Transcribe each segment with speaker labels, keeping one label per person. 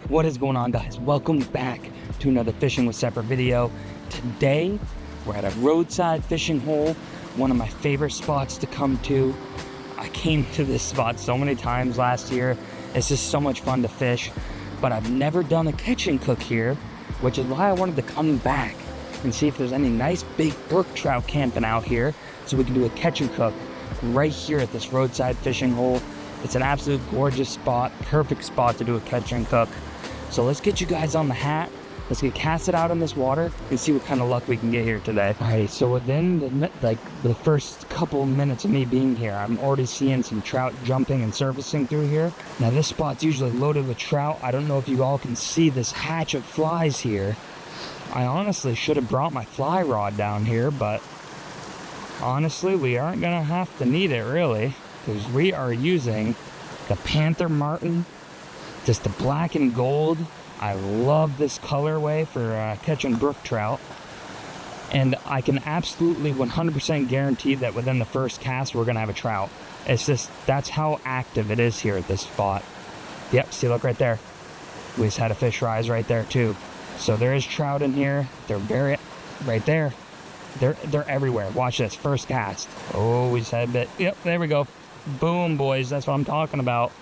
Speaker 1: What is going on, guys? Welcome back to another Fishing with Separate video. Today we're at a roadside fishing hole, one of my favorite spots to come to. I came to this spot so many times last year. It's just so much fun to fish, but I've never done a catch and cook here, which is why I wanted to come back and see if there's any nice big brook trout camping out here so we can do a catch and cook right here at this roadside fishing hole. It's an absolute gorgeous spot, perfect spot to do a catch and cook. So let's get you guys on the hat. Let's get casted out in this water and see what kind of luck we can get here today. All right, so within the first couple minutes of me being here, I'm already seeing some trout jumping and surfacing through here. Now this spot's usually loaded with trout. I don't know if you all can see this hatch of flies here. I honestly should have brought my fly rod down here, but honestly, we aren't gonna have to need it really, because we are using the Panther Martin, just the black and gold. I love this colorway for catching brook trout, and I can absolutely 100% guarantee that within the first cast we're gonna have a trout. It's just, that's how active it is here at this spot. Yep, see, look right there. We just had a fish rise right there too. So there is trout in here. They're very, right there. They're everywhere. Watch this, first cast. Oh, we just had a bit. Yep, there we go. Boom, boys, that's what I'm talking about.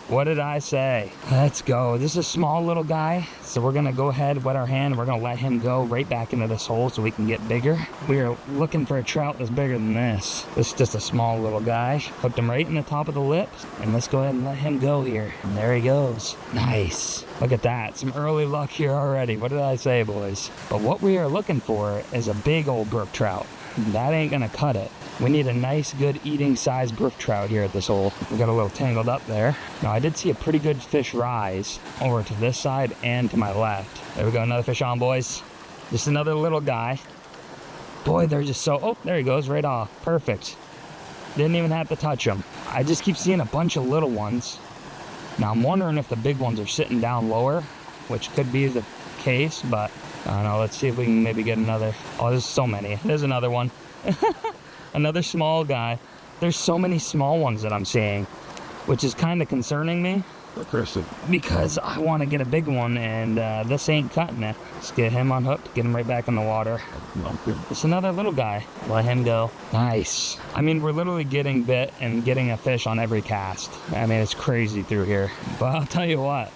Speaker 1: What did I say? Let's go. This is a small little guy, so we're gonna go ahead, wet our hand, we're gonna let him go right back into this hole so we can get bigger. We are looking for a trout that's bigger than this. This is just a small little guy. Hooked him right in the top of the lips, and let's go ahead and let him go here. And there he goes. Nice. Look at that. Some early luck here already. What did I say, boys? But what we are looking for is a big old brook trout. That ain't gonna cut it. We need a nice, good eating size brook trout here at this hole. We got a little tangled up there. Now I did see a pretty good fish rise over to this side and to my left. There we go, another fish on, boys. Just another little guy. Boy, they're just so, oh, there he goes, right off. Perfect. Didn't even have to touch him. I just keep seeing a bunch of little ones. Now I'm wondering if the big ones are sitting down lower, which could be the case, but I don't know. Let's see if we can maybe get another. Oh, there's so many. There's another one. Another small guy. There's so many small ones that I'm seeing, which is kind of concerning me. Because I want to get a big one, and this ain't cutting it. Let's get him unhooked, get him right back in the water. It's another little guy. Let him go. Nice. I mean, we're literally getting bit and getting a fish on every cast. I mean, it's crazy through here. But I'll tell you what,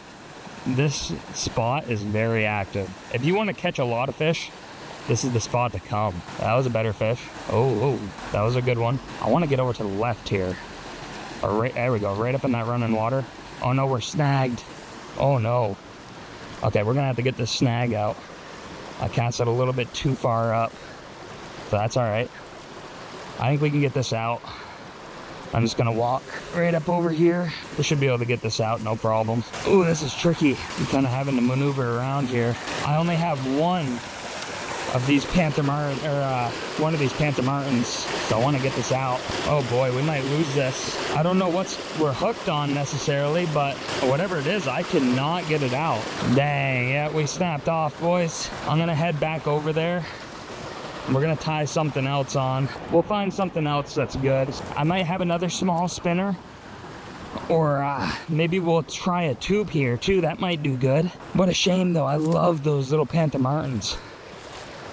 Speaker 1: this spot is very active. If you want to catch a lot of fish, this is the spot to come. That was a better fish. Oh, that was a good one. I want to get over to the left here. Or right, there we go, right up in that running water. Oh no, we're snagged. Oh no. Okay, we're gonna have to get this snag out. I cast it a little bit too far up, so that's all right. I think we can get this out. I'm just gonna walk right up over here. We should be able to get this out, no problem. Oh, this is tricky. I'm kind of having to maneuver around here. I only have one of these Panther Martin, or one of these Panther Martins, so I want to get this out. Oh boy, we might lose this. I don't know what we're hooked on necessarily, but whatever it is, I cannot get it out. Dang, yeah, we snapped off, boys. I'm gonna head back over there. We're gonna tie something else on. We'll find something else that's good. I might have another small spinner, or maybe we'll try a tube here too. That might do good. What a shame though. I love those little Panther Martins.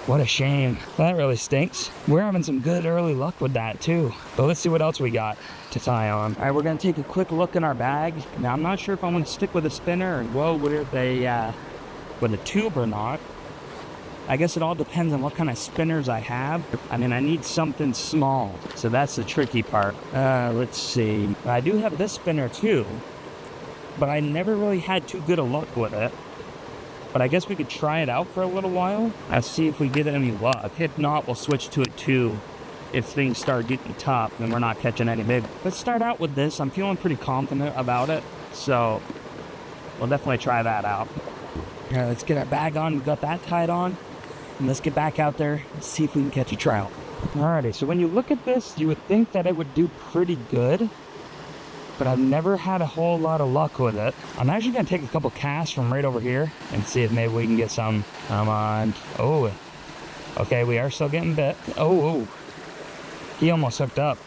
Speaker 1: What a shame. That really stinks. We're having some good early luck with that too. But let's see what else we got to tie on. All right, we're gonna take a quick look in our bag. Now I'm not sure if I'm gonna stick with a spinner or go with a tube or not. I guess it all depends on what kind of spinners I have. I mean, I need something small, so that's the tricky part. Let's see. I do have this spinner too, but I never really had too good a luck with it. But I guess we could try it out for a little while. Let's see if we get any luck. If not, we'll switch to it too. If things start getting tough and we're not catching any big. Let's start out with this. I'm feeling pretty confident about it, so we'll definitely try that out. All right, let's get our bag on. We got that tied on. And let's get back out there and see if we can catch a trout. Alrighty, so when you look at this, you would think that it would do pretty good, but I've never had a whole lot of luck with it. I'm actually gonna take a couple casts from right over here and see if maybe we can get some. Come on. Oh, okay, we are still getting bit. Oh, he almost hooked up.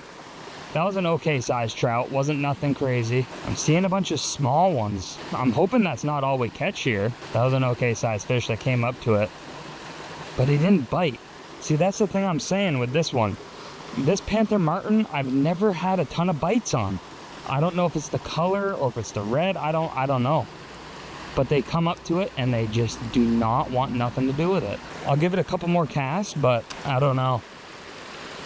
Speaker 1: That was an okay sized trout, wasn't nothing crazy. I'm seeing a bunch of small ones. I'm hoping that's not all we catch here. That was an okay sized fish that came up to it, but he didn't bite. See, that's the thing I'm saying with this one. This Panther Martin, I've never had a ton of bites on. I don't know if it's the color or if it's the red, I don't know. But they come up to it and they just do not want nothing to do with it. I'll give it a couple more casts, but I don't know.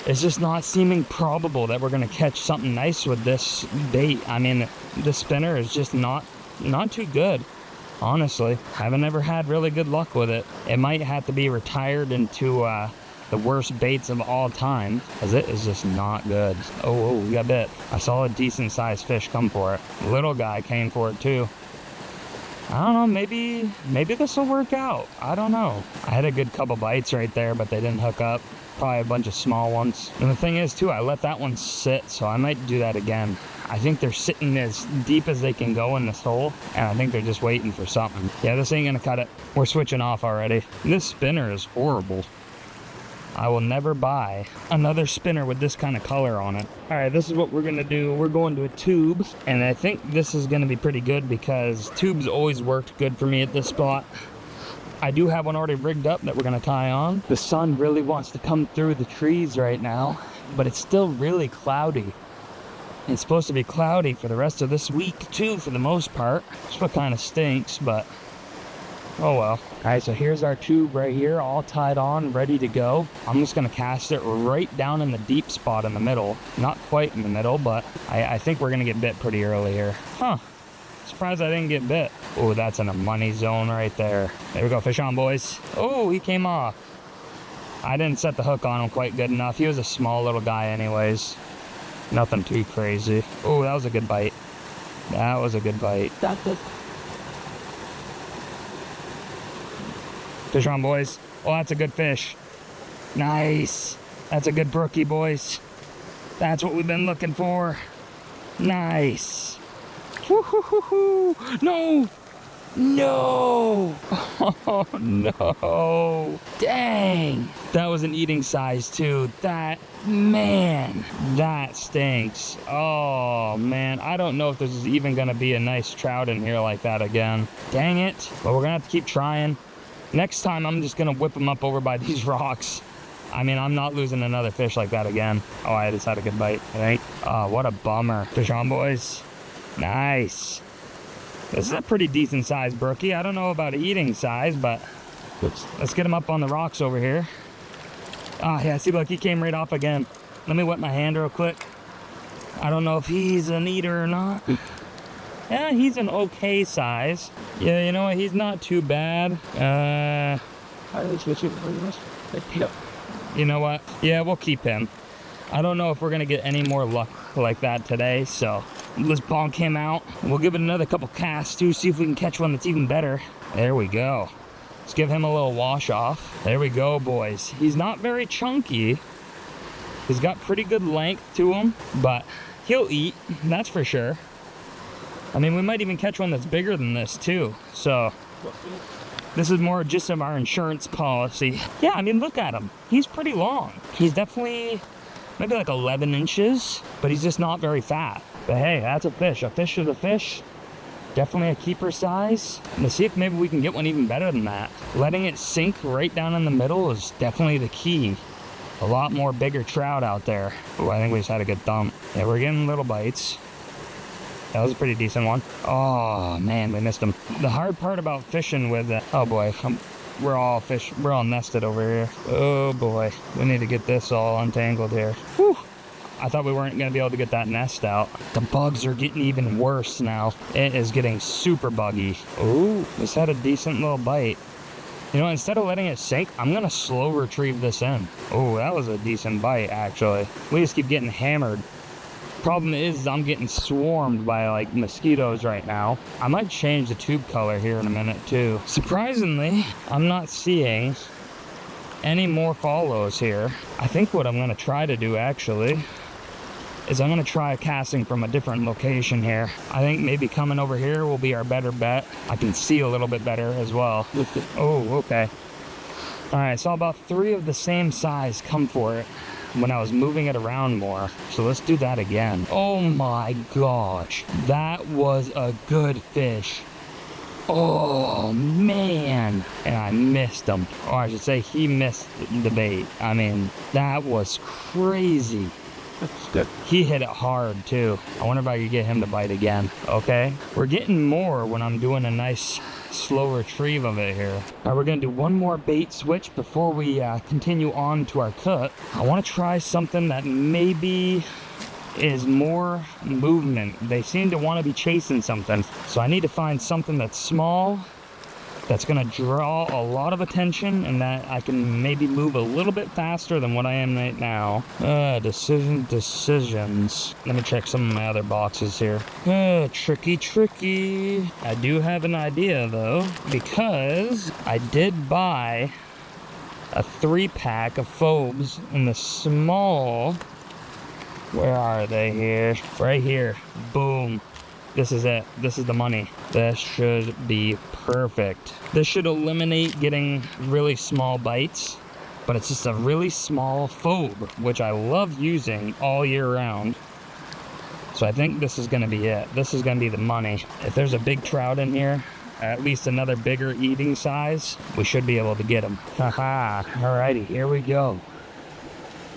Speaker 1: It's just not seeming probable that we're gonna catch something nice with this bait. I mean, the spinner is just not too good, honestly. I haven't ever had really good luck with it. It might have to be retired into the worst baits of all time, because it is just not good. Oh, we got bit. I saw a decent sized fish come for it. Little guy came for it too. I don't know, maybe this will work out. I don't know. I had a good couple bites right there, but they didn't hook up. Probably a bunch of small ones. And the thing is too, I let that one sit, so I might do that again. I think they're sitting as deep as they can go in this hole, and I think they're just waiting for something. Yeah, this ain't gonna cut it. We're switching off already. This spinner is horrible. I will never buy another spinner with this kind of color on it. All right, this is what we're gonna do. We're going to a tube, and I think this is gonna be pretty good because tubes always worked good for me at this spot. I do have one already rigged up that we're gonna tie on. The sun really wants to come through the trees right now, but it's still really cloudy. It's supposed to be cloudy for the rest of this week too, for the most part. That's what kind of stinks, but oh well. All right, so here's our tube right here, all tied on, ready to go. I'm just gonna cast it right down in the deep spot in the middle. Not quite in the middle, but I think we're gonna get bit pretty early here. Huh. Surprised I didn't get bit. Oh, that's in a money zone right there. There we go, fish on, boys. Oh, he came off. I didn't set the hook on him quite good enough. He was a small little guy anyways. Nothing too crazy. Oh, that was a good bite. That was a good bite. Fish on, boys. Oh, that's a good fish. Nice. That's a good brookie, boys. That's what we've been looking for. Nice. Woo-hoo-hoo-hoo. No! No! Oh, no. Dang. That was an eating size, too. That stinks. Oh, man. I don't know if this is even going to be a nice trout in here like that again. Dang it. But we're going to have to keep trying. Next time, I'm just going to whip them up over by these rocks. I mean, I'm not losing another fish like that again. Oh, I just had a good bite, I think. Oh, what a bummer. Fish on, boys. Nice. This is a pretty decent sized brookie. I don't know about eating size, but let's get him up on the rocks over here. Ah, yeah, see, look, he came right off again. Let me wet my hand real quick. I don't know if he's an eater or not. Yeah, he's an okay size. Yeah, you know what? He's not too bad. You know what? Yeah, we'll keep him. I don't know if we're gonna get any more luck like that today, so let's bonk him out. We'll give it another couple casts too, see if we can catch one that's even better. There we go. Let's give him a little wash off. There we go, boys. He's not very chunky. He's got pretty good length to him, but he'll eat, that's for sure. I mean, we might even catch one that's bigger than this too, so this is more just of our insurance policy. Yeah, I mean, look at him. He's pretty long. He's definitely maybe like 11 inches, but he's just not very fat. But hey, that's a fish. A fish is a fish. Definitely a keeper size. Let's see if maybe we can get one even better than that. Letting it sink right down in the middle is definitely the key. A lot more bigger trout out there. Oh, I think we just had a good thump. Yeah, we're getting little bites. That was a pretty decent one. Oh man, we missed him. The hard part about fishing with oh boy, we're all nested over here. Oh boy, we need to get this all untangled here. Whew. I thought we weren't gonna be able to get that nest out. The bugs are getting even worse now. It is getting super buggy. Oh, this had a decent little bite. You know, instead of letting it sink, I'm gonna slow retrieve this in. Oh, that was a decent bite actually. We just keep getting hammered. Problem is, I'm getting swarmed by like mosquitoes right now. I might change the tube color here in a minute too. Surprisingly, I'm not seeing any more follows here. I think what I'm gonna try to do actually is I'm gonna try casting from a different location here. I think maybe coming over here will be our better bet. I can see a little bit better as well. Oh, okay. All right, so about 3 of the same size come for it. when I was moving it around more. So let's do that again. Oh my gosh, that was a good fish. Oh man, and I missed him, or I should say he missed the bait. I mean, that was crazy. He hit it hard too. I wonder if I could get him to bite again. Okay, we're getting more when I'm doing a nice slow retrieve of it here. All right, we're gonna do one more bait switch before we continue on to our cut. I want to try something that maybe is more movement. They seem to want to be chasing something, so I need to find something that's small, that's gonna draw a lot of attention, and that I can maybe move a little bit faster than what I am right now. Decisions. Let me check some of my other boxes here. Tricky. I do have an idea though, because I did buy a 3-pack of phobes in the small. Where are they here? Right here. Boom. This is it. This is the money. This should be perfect. This should eliminate getting really small bites, but it's just a really small phobe, which I love using all year round. So I think this is gonna be it. This is gonna be the money. If there's a big trout in here, at least another bigger eating size, we should be able to get them. Haha. Alrighty, here we go.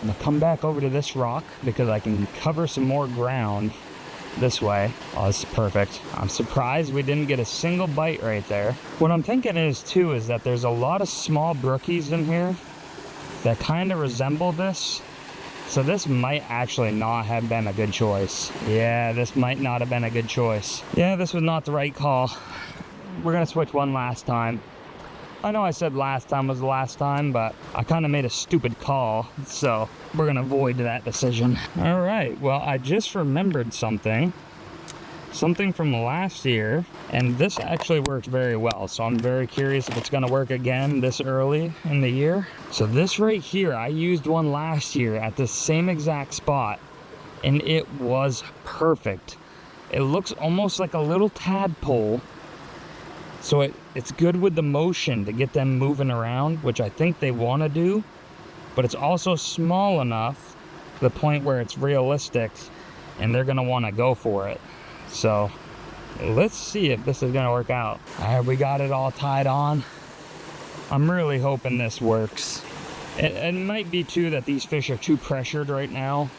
Speaker 1: I'm gonna come back over to this rock because I can cover some more ground this way. Oh, this is perfect. I'm surprised we didn't get a single bite right there. What I'm thinking is too is that there's a lot of small brookies in here that kind of resemble this. So this might actually not have been a good choice. Yeah, this might not have been a good choice. Yeah, this was not the right call. We're gonna switch one last time. I know I said last time was the last time, but I kind of made a stupid call, so we're gonna avoid that decision. All right, well, I just remembered something from last year, and this actually worked very well, so I'm very curious if it's gonna work again this early in the year. So this right here, I used one last year at the same exact spot, and it was perfect. It looks almost like a little tadpole. So it's good with the motion to get them moving around, which I think they want to do, but it's also small enough to the point where it's realistic and they're going to want to go for it. So let's see if this is going to work out. All right, we got it all tied on. I'm really hoping this works. It might be too that these fish are too pressured right now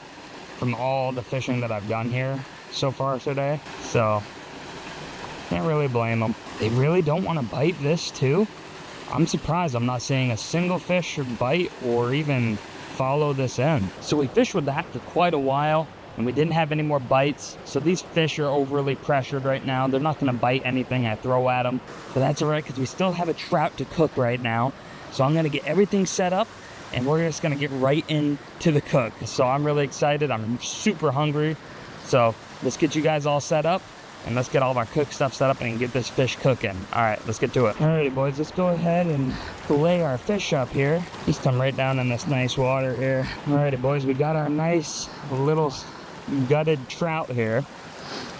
Speaker 1: from all the fishing that I've done here so far today. So can't really blame them. They really don't want to bite this too. I'm surprised I'm not seeing a single fish bite or even follow this in. So we fished with that for quite a while and we didn't have any more bites. So these fish are overly pressured right now. They're not going to bite anything I throw at them. But that's all right because we still have a trout to cook right now. So I'm going to get everything set up and we're just going to get right into the cook. So I'm really excited. I'm super hungry. So let's get you guys all set up. And let's get all of our cook stuff set up and get this fish cooking. All right, let's get to it. Alrighty, boys, let's go ahead and fillet our fish up here. Just come right down in this nice water here. Alrighty, boys, we got our nice little gutted trout here.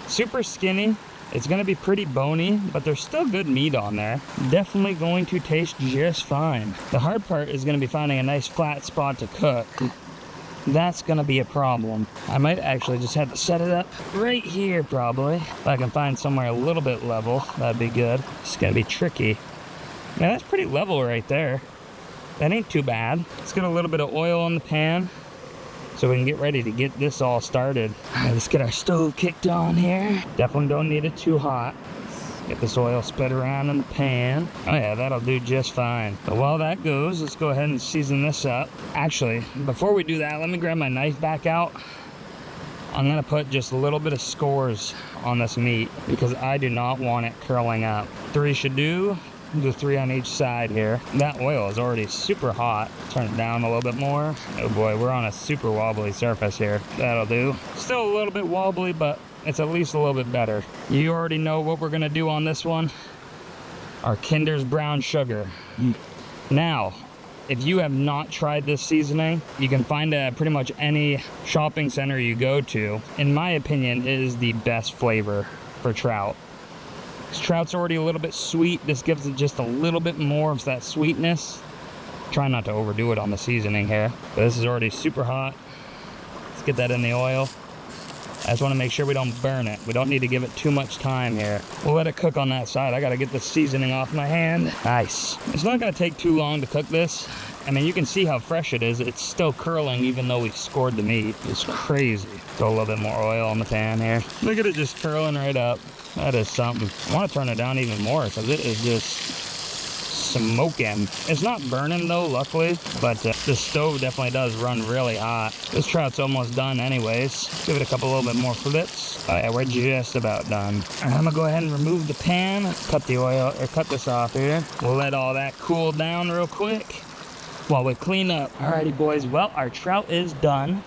Speaker 1: Super skinny. It's gonna be pretty bony, but there's still good meat on there. Definitely going to taste just fine. The hard part is gonna be finding a nice flat spot to cook. That's gonna be a problem. I might actually just have to set it up right here probably. If I can find somewhere a little bit level, that'd be good. It's gonna be tricky. Man, that's pretty level right there. That ain't too bad. Let's get a little bit of oil on the pan so we can get ready to get this all started. All right, let's get our stove kicked on here. Definitely don't need it too hot. Get this oil spread around in the pan. Oh yeah, that'll do just fine. But while that goes, let's go ahead and season this up. Actually, before we do that, let me grab my knife back out. I'm gonna put just a little bit of scores on this meat because I do not want it curling up. 3 should do. Do 3 on each side here. That oil is already super hot. Turn it down a little bit more. Oh boy, we're on a super wobbly surface here. That'll do. Still a little bit wobbly, but it's at least a little bit better. You already know what we're gonna do on this one. Our Kinder's brown sugar. Now, if you have not tried this seasoning, you can find it at pretty much any shopping center you go to. In my opinion, it is the best flavor for trout. This trout's already a little bit sweet. This gives it just a little bit more of that sweetness. Try not to overdo it on the seasoning here. But this is already super hot. Let's get that in the oil. I just want to make sure we don't burn it. We don't need to give it too much time here. We'll let it cook on that side. I got to get the seasoning off my hand. Nice. It's not going to take too long to cook this. I mean, you can see how fresh it is. It's still curling even though we scored the meat. It's crazy. Throw a little bit more oil on the pan here. Look at it just curling right up. That is something. I want to turn it down even more because it is just smoking. It's not burning though, luckily, but the stove definitely does run really hot. This trout's almost done anyways. Give it a couple little bit more flips. Yeah, we're just about done. I'm gonna go ahead and remove the pan, cut the oil, or cut this off here. We'll let all that cool down real quick while we clean up. Alrighty boys, well, our trout is done.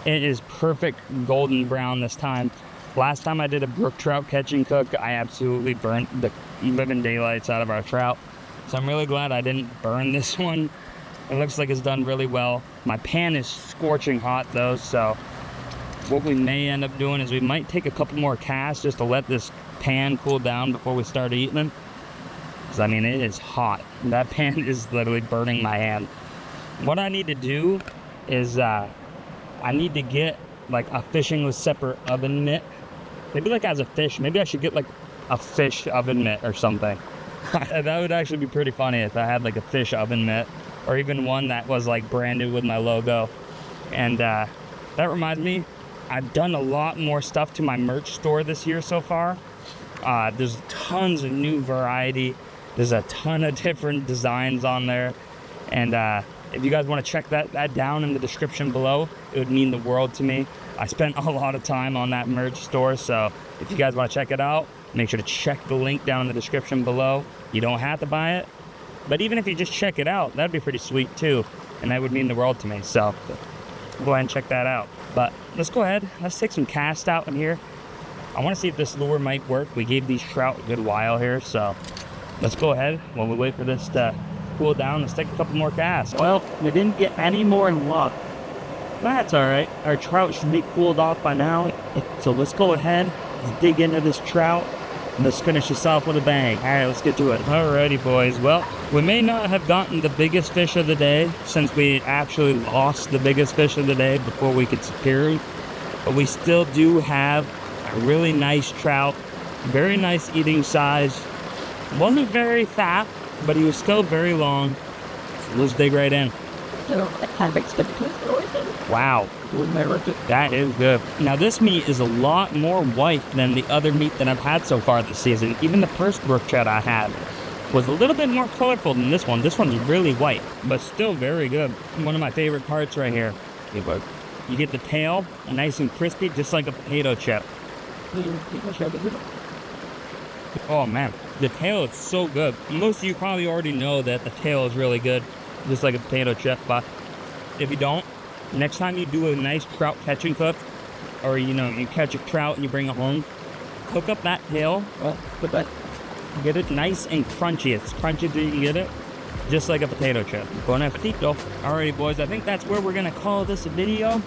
Speaker 1: It is perfect golden brown this time. Last time I did a brook trout catch and cook, I absolutely burnt the living daylights out of our trout. So I'm really glad I didn't burn this one. It looks like it's done really well. My pan is scorching hot though, so what we may end up doing is we might take a couple more casts just to let this pan cool down before we start eating them. Because I mean, it is hot. That pan is literally burning my hand. What I need to do is I need to get like a fishing with separate oven mitt. Maybe like as a fish, maybe I should get like a fish oven mitt or something. That would actually be pretty funny if I had like a fish oven mitt, or even one that was like branded with my logo. And that reminds me, I've done a lot more stuff to my merch store this year so far. There's tons of new variety. There's a ton of different designs on there. And if you guys want to check that down in the description below, it would mean the world to me. I spent a lot of time on that merch store, so if you guys want to check it out, make sure to check the link down in the description below. You don't have to buy it, but even if you just check it out, that'd be pretty sweet too, and that would mean the world to me. So go ahead and check that out. But let's go ahead, let's take some cast out in here. I want to see if this lure might work. We gave these trout a good while here, so let's go ahead while we wait for this to cool down. Let's take a couple more casts. Well, we didn't get any more luck. That's all right. Our trout should be cooled off by now. So let's go ahead, let's dig into this trout, and let's finish this off with a bang. All right, let's get to it. Alrighty, boys. Well, we may not have gotten the biggest fish of the day since we actually lost the biggest fish of the day before we could secure him, but we still do have a really nice trout, very nice eating size. Wasn't very fat, but he was still very long. So let's dig right in. Wow, that is good. Now this meat is a lot more white than the other meat that I've had so far this season. Even the first brook trout I had was a little bit more colorful than this one. This one's really white, but still very good. One of my favorite parts right here. You get the tail, nice and crispy, just like a potato chip. Oh man, the tail is so good. Most of you probably already know that the tail is really good, just like a potato chip, but if you don't, next time you do a nice trout catch and cook, or you catch a trout and you bring it home, cook up that tail, get it nice and crunchy. It's crunchy so you can get it, just like a potato chip. Bon appetito. Alrighty boys, I think that's where we're gonna call this a video.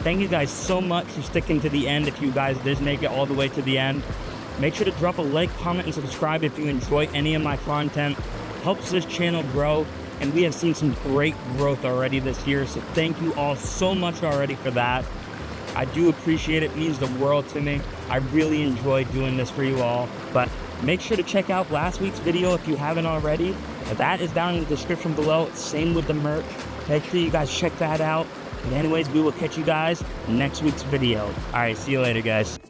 Speaker 1: Thank you guys so much for sticking to the end. If you guys did make it all the way to the end, make sure to drop a like, comment, and subscribe if you enjoy any of my content. Helps this channel grow, and we have seen some great growth already this year, so thank you all so much already for that. I do appreciate it. It means the world to me. I really enjoy doing this for you all. But make sure to check out last week's video if you haven't already. That is down in the description below. Same with the merch. Make sure you guys check that out. And anyways, we will catch you guys in next week's video. All right, see you later, guys.